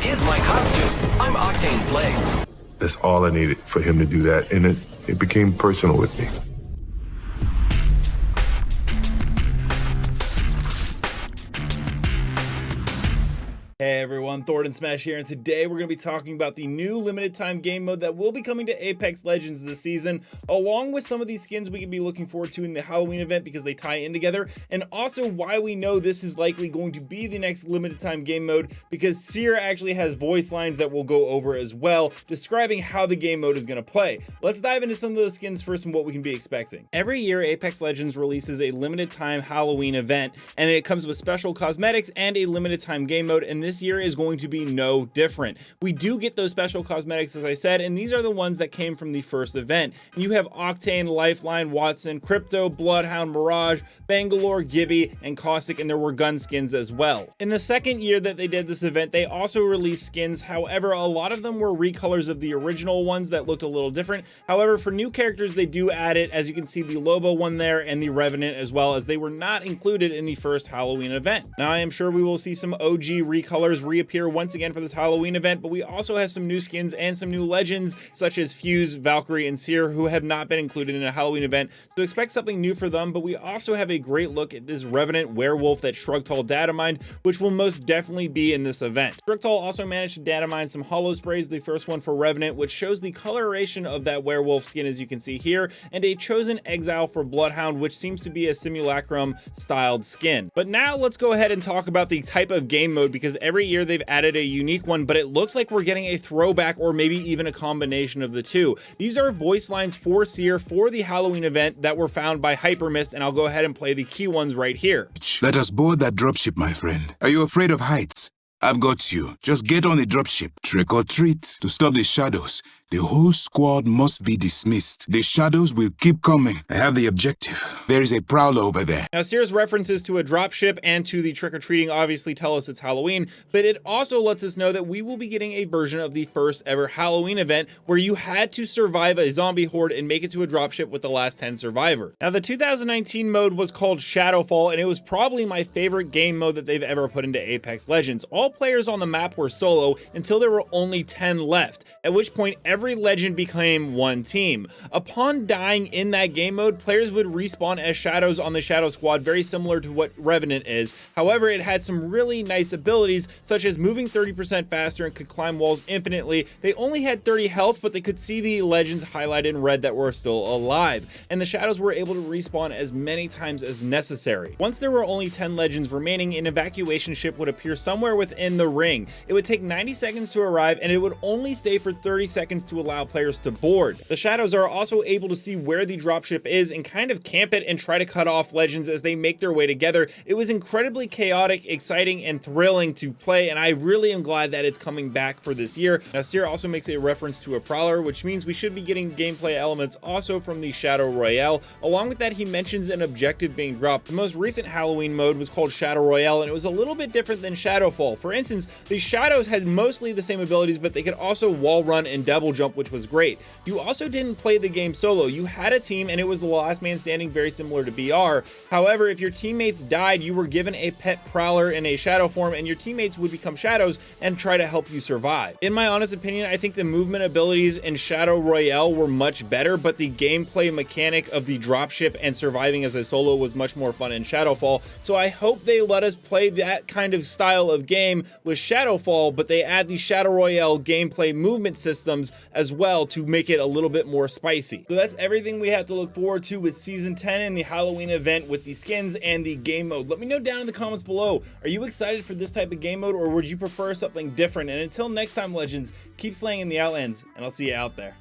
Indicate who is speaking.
Speaker 1: is my costume. I'm Octane's legs.
Speaker 2: That's all I needed for him to do that, and it became personal with me.
Speaker 3: Hey everyone, Thornton Smash here, and today we're going to be talking about the new limited time game mode that will be coming to Apex Legends this season, along with some of these skins we can be looking forward to in the Halloween event because they tie in together, and also why we know this is likely going to be the next limited time game mode because Seer actually has voice lines that we'll go over as well, describing how the game mode is going to play. Let's dive into some of those skins first and what we can be expecting. Every year, Apex Legends releases a limited time Halloween event, and it comes with special cosmetics and a limited time game mode, and this year is going to be no different. We do get those special cosmetics, as I said, and these are the ones that came from the first event. And you have Octane, Lifeline, Watson, Crypto, Bloodhound, Mirage, Bangalore, Gibby, and Caustic, and there were gun skins as well. In the second year that they did this event, they also released skins. However, a lot of them were recolors of the original ones that looked a little different. However, for new characters, they do add it. As you can see, the Lobo one there and the Revenant, as well as they were not included in the first Halloween event. Now, I am sure we will see some OG recolors reappear once again for this Halloween event, but we also have some new skins and some new legends such as Fuse, Valkyrie, and Seer who have not been included in a Halloween event, so expect something new for them. But we also have a great look at this Revenant werewolf that Shrugtall data mined, which will most definitely be in this event. Shrugtall also managed to data mine some holosprays, the first one for Revenant, which shows the coloration of that werewolf skin as you can see here, and a chosen exile for Bloodhound, which seems to be a simulacrum styled skin. But now let's go ahead and talk about the type of game mode, because every year they've added a unique one, but it looks like we're getting a throwback or maybe even a combination of the two. These are voice lines for Seer for the Halloween event that were found by Hypermist, and I'll go ahead and play the key ones right here.
Speaker 4: Let us board that dropship, my friend. Are you afraid of heights? I've got you. Just get on the dropship. Trick or treat. To stop the shadows, the whole squad must be dismissed. The shadows will keep coming. I have the objective. There is a prowler over there.
Speaker 3: Now, Seer's references to a dropship and to the trick-or-treating obviously tell us it's Halloween, but it also lets us know that we will be getting a version of the first ever Halloween event where you had to survive a zombie horde and make it to a dropship with the last 10 survivors. Now, the 2019 mode was called Shadowfall, and it was probably my favorite game mode that they've ever put into Apex Legends. All players on the map were solo until there were only 10 left, at which point every legend became one team. Upon dying in that game mode, players would respawn as shadows on the shadow squad, very similar to what Revenant is. However, it had some really nice abilities such as moving 30% faster and could climb walls infinitely. They only had 30 health, but they could see the legends highlighted in red that were still alive, and the shadows were able to respawn as many times as necessary. Once there were only 10 legends remaining, an evacuation ship would appear somewhere within the ring. It would take 90 seconds to arrive, and it would only stay for 30 seconds to allow players to board. The shadows are also able to see where the dropship is and kind of camp it and try to cut off legends as they make their way together. It was incredibly chaotic, exciting, and thrilling to play, and I really am glad that it's coming back for this year. Now, Seer also makes a reference to a prowler, which means we should be getting gameplay elements also from the Shadow Royale. Along with that, he mentions an objective being dropped. The most recent Halloween mode was called Shadow Royale, and it was a little bit different than Shadowfall. For instance, the shadows had mostly the same abilities, but they could also wall run and double jump, which was great. You also didn't play the game solo. You had a team, and it was the last man standing, very similar to BR. However, if your teammates died, you were given a pet prowler in a shadow form, and your teammates would become shadows and try to help you survive. In my honest opinion, I think the movement abilities in Shadow Royale were much better, but the gameplay mechanic of the dropship and surviving as a solo was much more fun in Shadowfall. So I hope they let us play that kind of style of game with Shadowfall, but they add the Shadow Royale gameplay movement systems as well to make it a little bit more spicy. So that's everything we have to look forward to with Season 10 and the Halloween event with the skins and the game mode. Let me know down in the comments below. Are you excited for this type of game mode, or would you prefer something different? And until next time, Legends, keep slaying in the Outlands, and I'll see you out there.